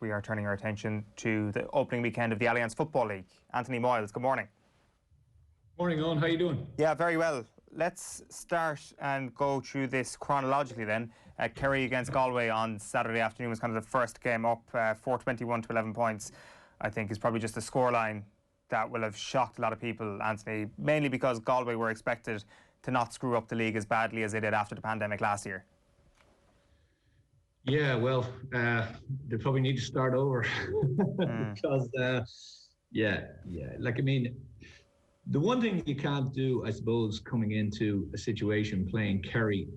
we are turning our attention to the opening weekend of the Alliance Football League. Anthony Moyles, good morning. Morning, Owen. How are you doing? Yeah, very well. Let's start and go through this chronologically then. Kerry against Galway on Saturday afternoon was kind of the first game up, 421 to 11 points. I think is probably just a scoreline that will have shocked a lot of people, Anthony, mainly because Galway were expected to not screw up the league as badly as they did after the pandemic last year. Yeah, well, they probably need to start over because, like, I mean, the one thing you can't do, I suppose, coming into a situation playing Kerry,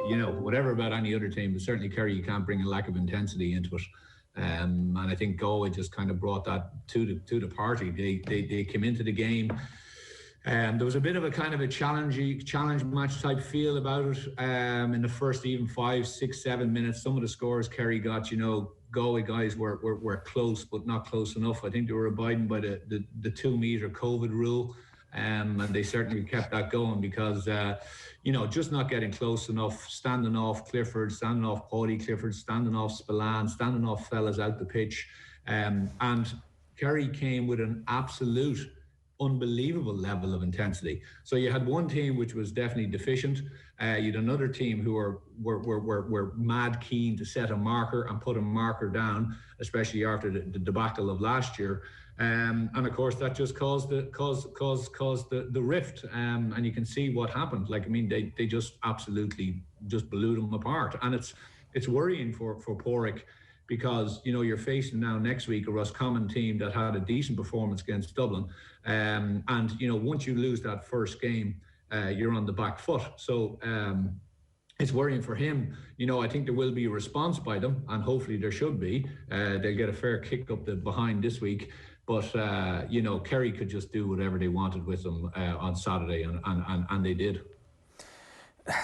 you know, whatever about any other team, but certainly Kerry, you can't bring a lack of intensity into it. And I think Galway just kind of brought that to the party. They came into the game. There was a bit of a kind of a challenge match type feel about it in the first even 5, 6, 7 minutes. Some of the scores Kerry got, you know, Galway guys were close, but not close enough. I think they were abiding by the 2 metre COVID rule, and they certainly kept that going because, you know, just not getting close enough, standing off Clifford, standing off Paudie Clifford, standing off Spillane, standing off fellas out the pitch. And Kerry came with an absolute unbelievable level of intensity. So you had one team which was definitely deficient. You had another team who were mad keen to set a marker and put a marker down, especially after the debacle of last year. And of course that just caused the rift. And you can see what happened. Like, I mean, they just absolutely just blew them apart. And it's worrying for Porrick, because, you know, you're facing now next week a Roscommon team that had a decent performance against Dublin. And, you know, once you lose that first game, you're on the back foot. So it's worrying for him. You know, I think there will be a response by them, and hopefully there should be. They'll get a fair kick up the behind this week. But, you know, Kerry could just do whatever they wanted with them on Saturday, and they did.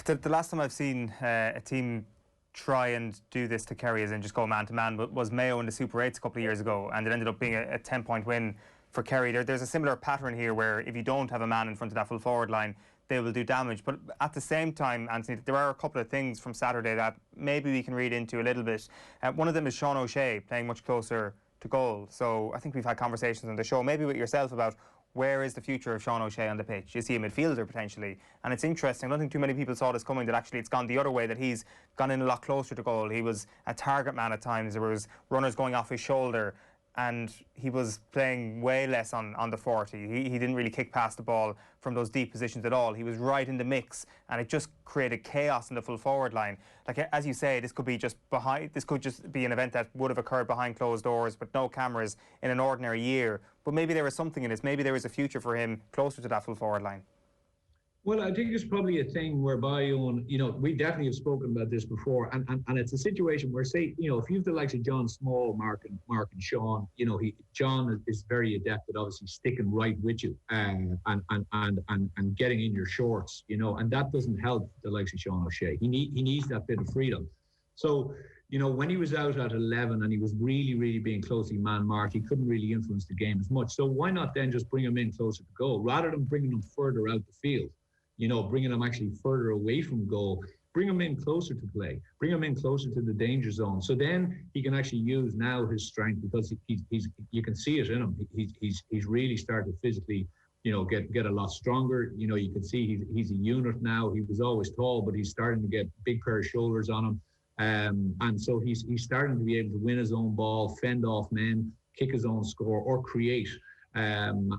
The last time I've seen a team try and do this to Kerry, as in just go man-to-man, was Mayo in the Super 8s a couple of years ago, and it ended up being a 10-point win for Kerry. There's a similar pattern here where if you don't have a man in front of that full forward line, they will do damage. But at the same time, Anthony, there are a couple of things from Saturday that maybe we can read into a little bit. One of them is Sean O'Shea playing much closer to goal. So I think we've had conversations on the show, maybe with yourself, about where is the future of Sean O'Shea on the pitch. You see a midfielder potentially, and it's interesting. I don't think too many people saw this coming, that actually it's gone the other way, that he's gone in a lot closer to goal. He was a target man at times. There was runners going off his shoulder, and he was playing way less on the 40. He didn't really kick past the ball from those deep positions at all. He was right in the mix, and it just created chaos in the full forward line. Like, as you say, this could be just be an event that would have occurred behind closed doors with no cameras in an ordinary year. But maybe there was something in this. Maybe there is a future for him closer to that full forward line. Well, I think it's probably a thing whereby, you know, we definitely have spoken about this before, and it's a situation where, say, you know, if you've the likes of John Small, Mark and Sean, you know, John is very adept at obviously sticking right with you and getting in your shorts, you know, and that doesn't help the likes of Sean O'Shea. He needs that bit of freedom. So, you know, when he was out at 11 and he was really being closely man-marked, he couldn't really influence the game as much. So why not then just bring him in closer to goal rather than bringing him further out the field? You know, bringing him actually further away from goal, bring him in closer to play, bring him in closer to the danger zone. So then he can actually use now his strength, because he's you can see it in him. He's really started to physically, you know, get a lot stronger. You know, you can see he's a unit now. He was always tall, but he's starting to get a big pair of shoulders on him. And so he's starting to be able to win his own ball, fend off men, kick his own score, or create. And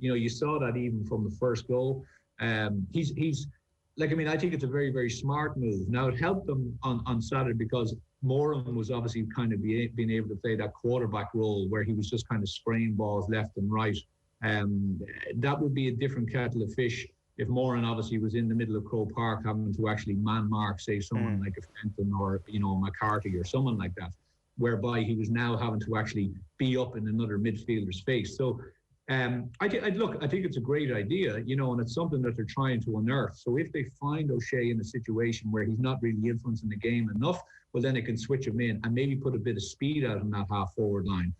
you know, you saw that even from the first goal. He's like, I mean, I think it's a very smart move. Now, it helped them on Saturday because Moran was obviously kind of being able to play that quarterback role where he was just kind of spraying balls left and right. That would be a different kettle of fish if Moran obviously was in the middle of Croke Park having to actually man-mark, say, someone like a Fenton or, you know, McCarthy or someone like that, whereby he was now having to actually be up in another midfielder's face. So I think it's a great idea, you know, and it's something that they're trying to unearth. So if they find O'Shea in a situation where he's not really influencing the game enough, well, then they can switch him in and maybe put a bit of speed out on that half forward line,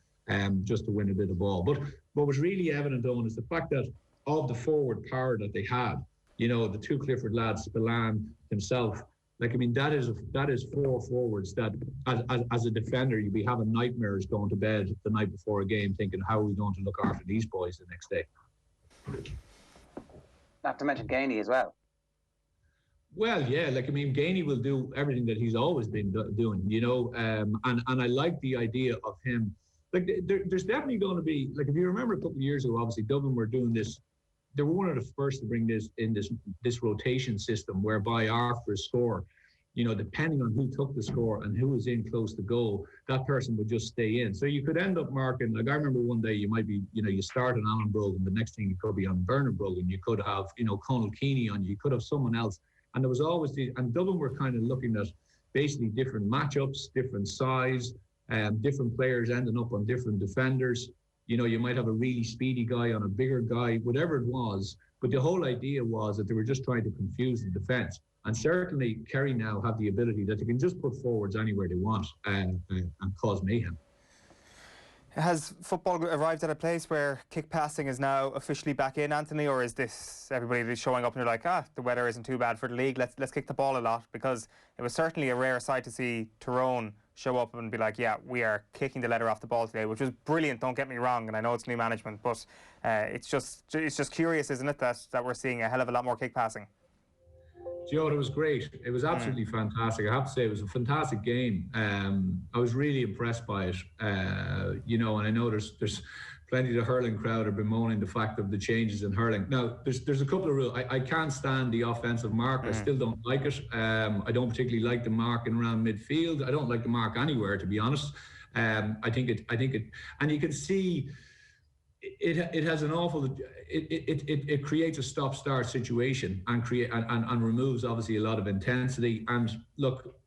just to win a bit of ball. But what was really evident, Owen, is the fact that of the forward power that they had, you know, the two Clifford lads, Spillane himself, Like, I mean, that is 4 forwards that, as a defender, you'd be having nightmares going to bed the night before a game, thinking, how are we going to look after these boys the next day? Not to mention Gainey as well. Well, yeah, like, I mean, Gainey will do everything that he's always been doing, you know, and I like the idea of him. Like, there's definitely going to be, like, if you remember a couple of years ago, obviously Dublin were doing this. They were one of the first to bring this rotation system, whereby after a score, you know, depending on who took the score and who was in close to goal, that person would just stay in. So you could end up marking, like, I remember one day you might be, you know, you start on Alan Brogan, the next thing you could be on Bernard Brogan, you could have, you know, Conal Keeney on you could have someone else. And there was always and Dublin were kind of looking at basically different matchups, different size, different players ending up on different defenders. You know, you might have a really speedy guy on a bigger guy, whatever it was. But the whole idea was that they were just trying to confuse the defence. And certainly Kerry now have the ability that they can just put forwards anywhere they want and cause mayhem. Has football arrived at a place where kick passing is now officially back in, Anthony, or is this everybody showing up and they're like, the weather isn't too bad for the league, let's kick the ball a lot? Because it was certainly a rare sight to see Tyrone show up and be like, yeah, we are kicking the letter off the ball today, which was brilliant, don't get me wrong, and I know it's new management, but it's just curious, isn't it, that we're seeing a hell of a lot more kick passing. Joe, it was great. It was absolutely fantastic. I have to say, it was a fantastic game. I was really impressed by it. You know, and I know there's plenty of the hurling crowd are bemoaning the fact of the changes in hurling. Now, there's a couple of rules. I can't stand the offensive mark. I still don't like it. I don't particularly like the marking around midfield. I don't like the mark anywhere, to be honest. I think it, and you can see it has an awful. It creates a stop-start situation and removes obviously a lot of intensity. And look,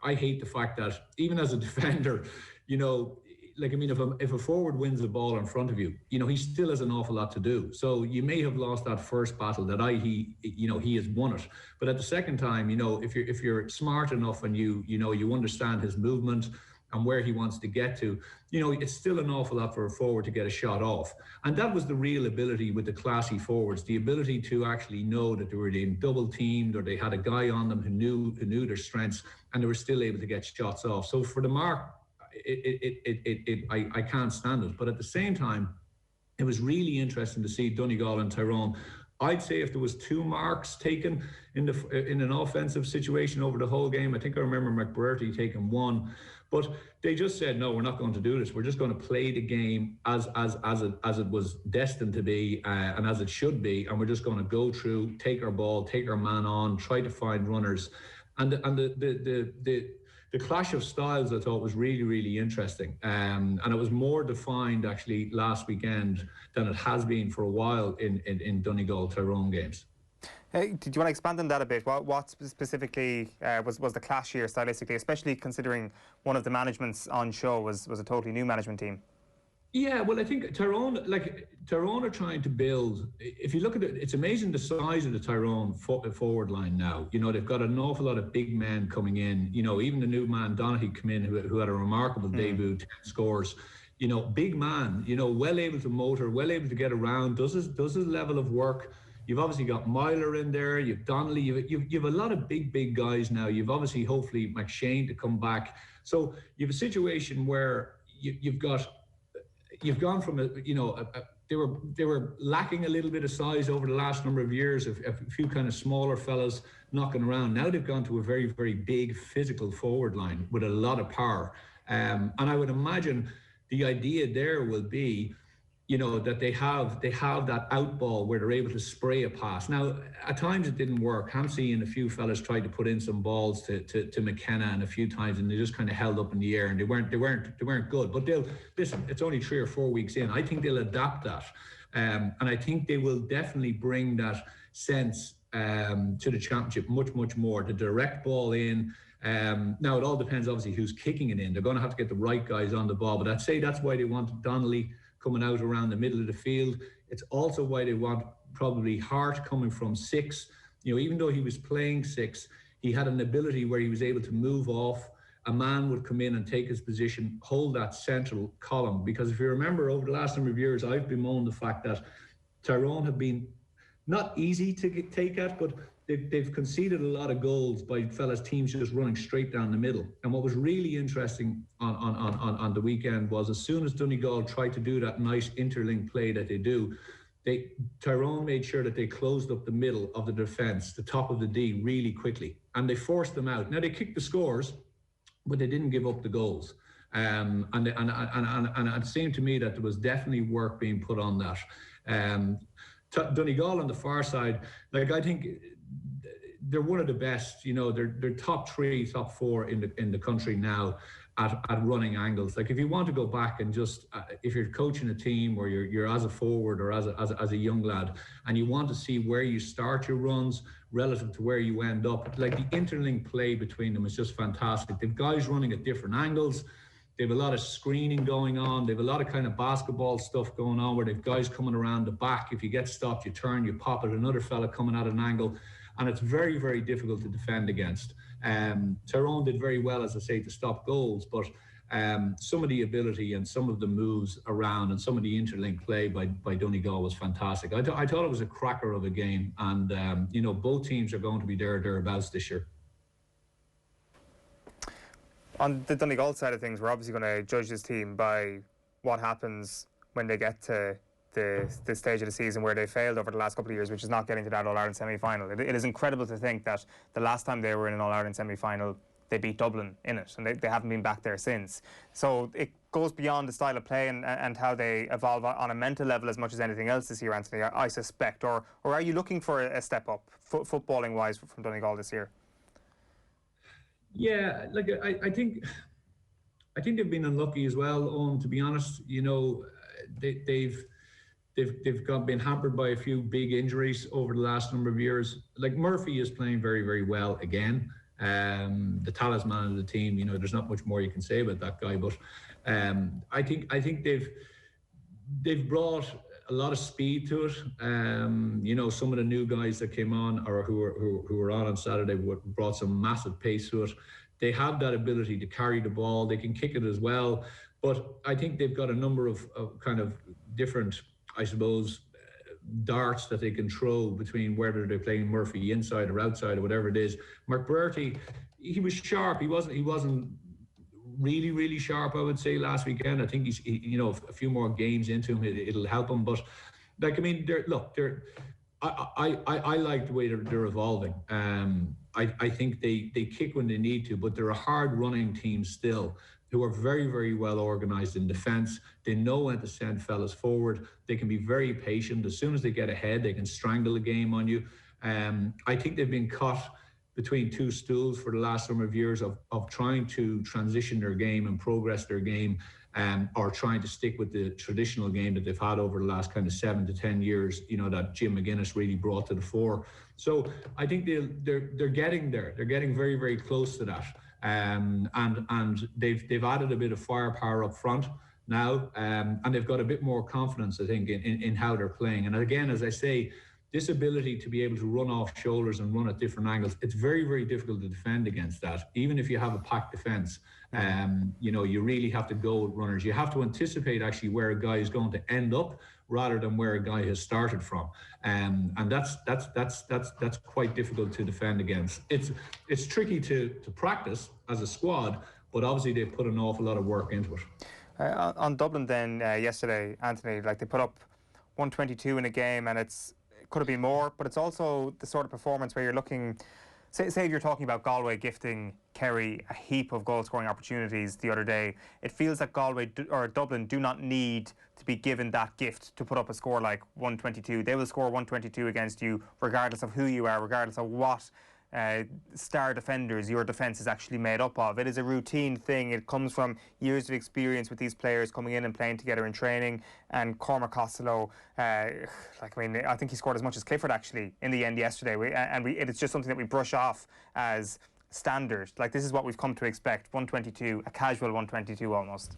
I hate the fact that even as a defender, you know, like, I mean, if a forward wins the ball in front of you, you know, he still has an awful lot to do. So you may have lost that first battle that he has won it. But at the second time, you know, if you're smart enough and you understand his movement and where he wants to get to, you know, it's still an awful lot for a forward to get a shot off. And that was the real ability with the classy forwards, the ability to actually know that they were being double teamed or they had a guy on them who knew their strengths, and they were still able to get shots off. So for the mark, I can't stand it. But at the same time, it was really interesting to see Donegal and Tyrone. I'd say if there was 2 marks taken in an offensive situation over the whole game, I think I remember McBurty taking 1. But they just said, no, we're not going to do this. We're just going to play the game as it was destined to be and as it should be. And we're just going to go through, take our ball, take our man on, try to find runners. And the clash of styles, I thought, was really, really interesting. And it was more defined, actually, last weekend than it has been for a while in Donegal-Tyrone games. Hey, did you want to expand on that a bit? What specifically was the clash here stylistically, especially considering one of the managements on show was a totally new management team? Yeah, well, I think Tyrone are trying to build. If you look at it, it's amazing the size of the Tyrone forward line now. You know, they've got an awful lot of big men coming in. You know, even the new man Donaghy come in who had a remarkable debut, 10 scores. You know, big man. You know, well able to motor, well able to get around. Does his level of work. You've obviously got Moyles in there. You've Donnelly. You've a lot of big guys now. You've obviously hopefully McShane to come back. So you have a situation where you've gone from they were lacking a little bit of size over the last number of years. A few kind of smaller fellas knocking around. Now they've gone to a very, very big physical forward line with a lot of power. And I would imagine the idea there will be, you know, that they have that out ball where they're able to spray a pass. Now, at times it didn't work. Hampsey and a few fellas tried to put in some balls to McKenna and a few times, and they just kind of held up in the air, and they weren't good. But they'll listen. It's only 3 or 4 weeks in. I think they'll adapt that, and I think they will definitely bring that sense to the championship much more. The direct ball in. Now it all depends, obviously, who's kicking it in. They're going to have to get the right guys on the ball. But I'd say that's why they wanted Donnelly coming out around the middle of the field. It's also why they want probably Hart coming from 6. You know, even though he was playing 6, he had an ability where he was able to move off. A man would come in and take his position, hold that central column. Because if you remember, over the last number of years, I've bemoaned the fact that Tyrone have been not easy to take at, but they've conceded a lot of goals by teams just running straight down the middle. And what was really interesting on the weekend was, as soon as Donegal tried to do that nice interlink play that they do, Tyrone made sure that they closed up the middle of the defence, the top of the D, really quickly, and they forced them out. Now, they kicked the scores, but they didn't give up the goals. And it seemed to me that there was definitely work being put on that. Donegal on the far side, like, I think they're one of the best. You know, they're top 3, top 4 in the country now at running angles. Like, if you want to go back and just if you're coaching a team, or you're as a forward or as a young lad, and you want to see where you start your runs relative to where you end up, like, the interlink play between them is just fantastic. They've guys running at different angles. They have a lot of screening going on. They have a lot of kind of basketball stuff going on, where they've guys coming around the back. If you get stopped, you turn, you pop it, another fella coming at an angle. And it's very, very difficult to defend against. Tyrone did very well, as I say, to stop goals, but some of the ability and some of the moves around and some of the interlink play by Donegal was fantastic. I thought it was a cracker of a game, and you know, both teams are going to be thereabouts this year. On the Donegal side of things, we're obviously going to judge this team by what happens when they get to the stage of the season where they failed over the last couple of years, which is not getting to that All-Ireland semi-final. It is incredible to think that the last time they were in an All-Ireland semi-final, they beat Dublin in it, and they haven't been back there since. So it goes beyond the style of play and how they evolve on a mental level as much as anything else this year, Anthony, I suspect. Or are you looking for a step up, footballing-wise, from Donegal this year? Yeah, like, I think they've been unlucky as well, Owen, to be honest. You know, they've been hampered by a few big injuries over the last number of years. Like, Murphy is playing very, very well again. The talisman of the team, you know, there's not much more you can say about that guy, but I think they've brought a lot of speed to it. You know, some of the new guys that came on, or who were on Saturday, brought some massive pace to it. They have that ability to carry the ball. They can kick it as well. But I think they've got a number of kind of different, I suppose, darts that they can throw between whether they're playing Murphy inside or outside or whatever it is. McBurty, he was sharp. He wasn't really, really sharp, I would say, last weekend. I think he's you know, a few more games into him, it'll help him. But, like, I mean, I like the way they're evolving. I think they kick when they need to, but they're a hard running team still, who are very, very well organised in defence. They know when to send fellas forward. They can be very patient. As soon as they get ahead, they can strangle a game on you. I think they've been caught between two stools for the last number of years of trying to transition their game and progress their game, or trying to stick with the traditional game that they've had over the last kind of 7 to 10 years, you know, that Jim McGuinness really brought to the fore. So I think they're getting there. They're getting very, very close to that. And they've added a bit of firepower up front now, and they've got a bit more confidence, I think, in how they're playing. And again, as I say, this ability to be able to run off shoulders and run at different angles, it's very, very difficult to defend against that. Even if you have a packed defence, you know, you really have to go with runners. You have to anticipate actually where a guy is going to end up rather than where a guy has started from. And that's quite difficult to defend against. It's tricky to practice as a squad, but obviously they've put an awful lot of work into it. On Dublin then, yesterday, Anthony, like, they put up 122 in a game, and it could have been more, but it's also the sort of performance where you're looking, say if you're talking about Galway gifting Kerry a heap of goal-scoring opportunities the other day, it feels like Galway or Dublin do not need to be given that gift to put up a score like 122. They will score 122 against you regardless of who you are, regardless of what star defenders your defence is actually made up of. It is a routine thing. It comes from years of experience with these players coming in and playing together in training. And Cormac Costello, I think he scored as much as Clifford actually in the end yesterday. It's just something that we brush off as standard. Like, this is what we've come to expect. 122, a casual 122 almost.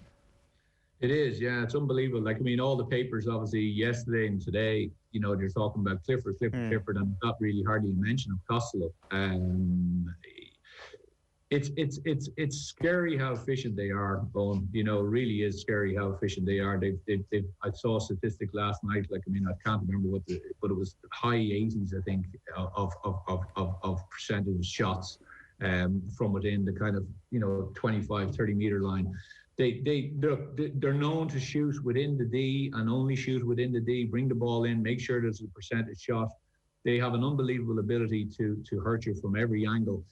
It is, yeah, it's unbelievable. Like, I mean, all the papers, obviously, yesterday and today, you know, they're talking about Clifford, and not really hardly a mention of Costello. It's scary how efficient they are, Owen. You know, it really is scary how efficient they are. I saw a statistic last night. Like, I mean, I can't remember but it was high 80s, I think, of percentage shots from within the kind of 25-30 meter line. They're known to shoot within the D and only shoot within the D. Bring the ball in, make sure there's a percentage shot. They have an unbelievable ability to hurt you from every angle.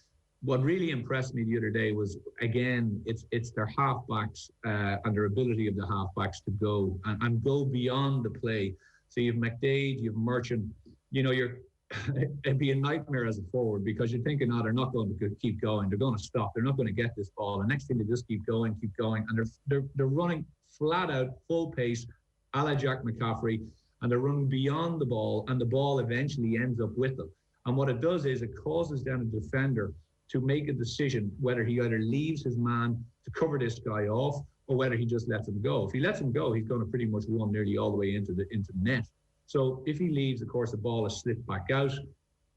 What really impressed me the other day was, again, it's their halfbacks and their ability of the halfbacks to go and go beyond the play. So you've McDade, you've Merchant. It'd be a nightmare as a forward, because you're thinking, they're not going to keep going. They're going to stop. They're not going to get this ball. The next thing, they just keep going, and they're running flat out, full pace, a la Jack McCaffrey, and they're running beyond the ball, and the ball eventually ends up with them. And what it does is it causes then a defender to make a decision whether he either leaves his man to cover this guy off, or whether he just lets him go. If he lets him go, he's going to pretty much run nearly all the way into the net. So if he leaves, of course, the ball is slipped back out.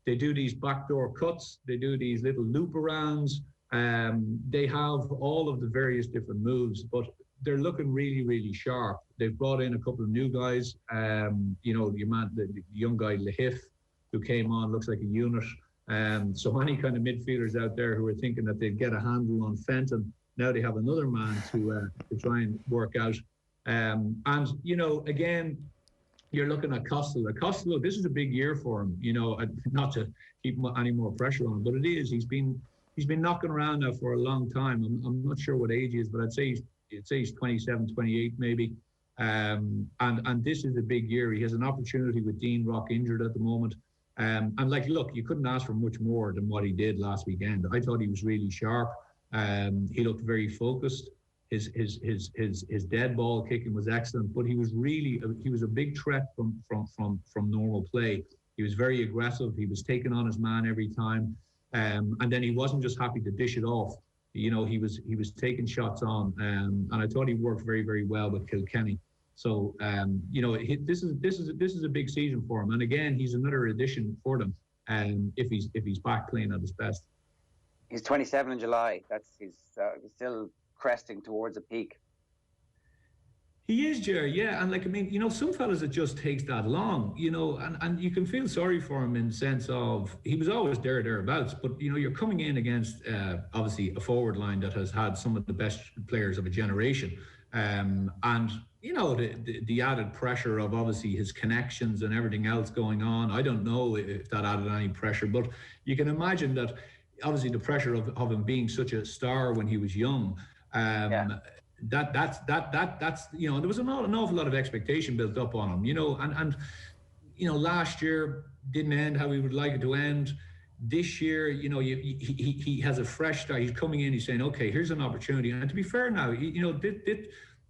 They do these backdoor cuts. They do these little loop arounds. They have all of the various different moves, but they're looking really, really sharp. They've brought in a couple of new guys. The young guy, Lahif, who came on, looks like a unit. So any kind of midfielders out there who are thinking that they'd get a handle on Fenton, now they have another man to try and work out. Again, you're looking at Costello. Costello, this is a big year for him. Not to keep any more pressure on him, but it is. He's been knocking around now for a long time. I'm not sure what age he is, but I'd say he's 27, 28 maybe. And this is a big year. He has an opportunity with Dean Rock injured at the moment. Look, you couldn't ask for much more than what he did last weekend. I thought he was really sharp. He looked very focused. His dead ball kicking was excellent, but he was a big threat from normal play. He was very aggressive. He was taking on his man every time, and then he wasn't just happy to dish it off. He was taking shots on, and I thought he worked very, very well with Kilkenny. So this is a big season for him, and again, he's another addition for them. If he's back playing at his best. He's 27 in July. He's still cresting towards a peak. He is, Jerry, yeah. And some fellas, it just takes that long, and you can feel sorry for him in the sense of he was always thereabouts, but you're coming in against obviously a forward line that has had some of the best players of a generation, and the added pressure of obviously his connections and everything else going on. I don't know if that added any pressure, but you can imagine that obviously the pressure of him being such a star when he was young. That's there was an awful lot of expectation built up on him, and last year didn't end how we would like it to end. This year, he has a fresh start. He's coming in, he's saying, okay, here's an opportunity. And to be fair now,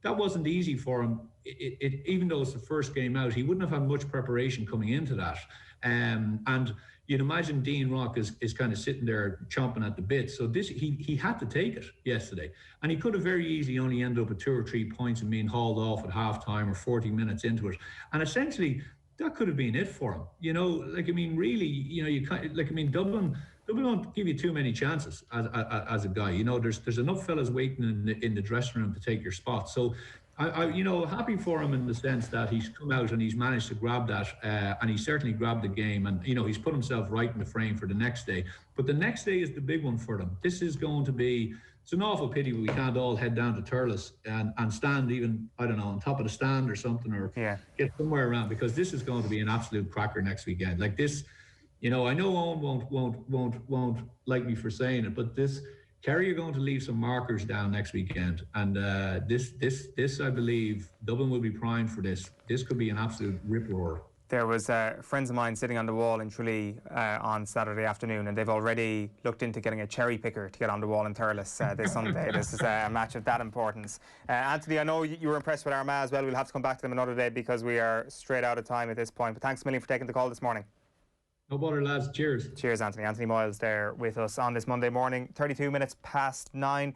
that wasn't easy for him. Even though it's the first game out, he wouldn't have had much preparation coming into that. And you'd imagine Dean Rock is kind of sitting there chomping at the bit. So he had to take it yesterday. And he could have very easily only ended up with 2 or 3 points and being hauled off at halftime or 40 minutes into it. And essentially, that could have been it for him. Dublin don't give you too many chances as a guy. There's enough fellas waiting in the dressing room to take your spot. So I happy for him in the sense that he's come out and he's managed to grab that, and he certainly grabbed the game, and he's put himself right in the frame for the next day. But the next day is the big one for them. This is going to be. It's an awful pity we can't all head down to Thurles and stand even, I don't know, on top of the stand or something, or get somewhere around, because this is going to be an absolute cracker next weekend. Like this, I know Owen won't like me for saying it, but Kerry are going to leave some markers down next weekend, and this I believe Dublin will be primed for this. This could be an absolute rip roar. There was friends of mine sitting on the wall in Tralee on Saturday afternoon, and they've already looked into getting a cherry picker to get on the wall in Thurles this Sunday. This is a match of that importance. Anthony, I know you were impressed with Armagh as well. We'll have to come back to them another day because we are straight out of time at this point. But thanks a million for taking the call this morning. No bother, lads. Cheers. Cheers, Anthony. Anthony Moyles there with us on this Monday morning, 32 minutes past 9.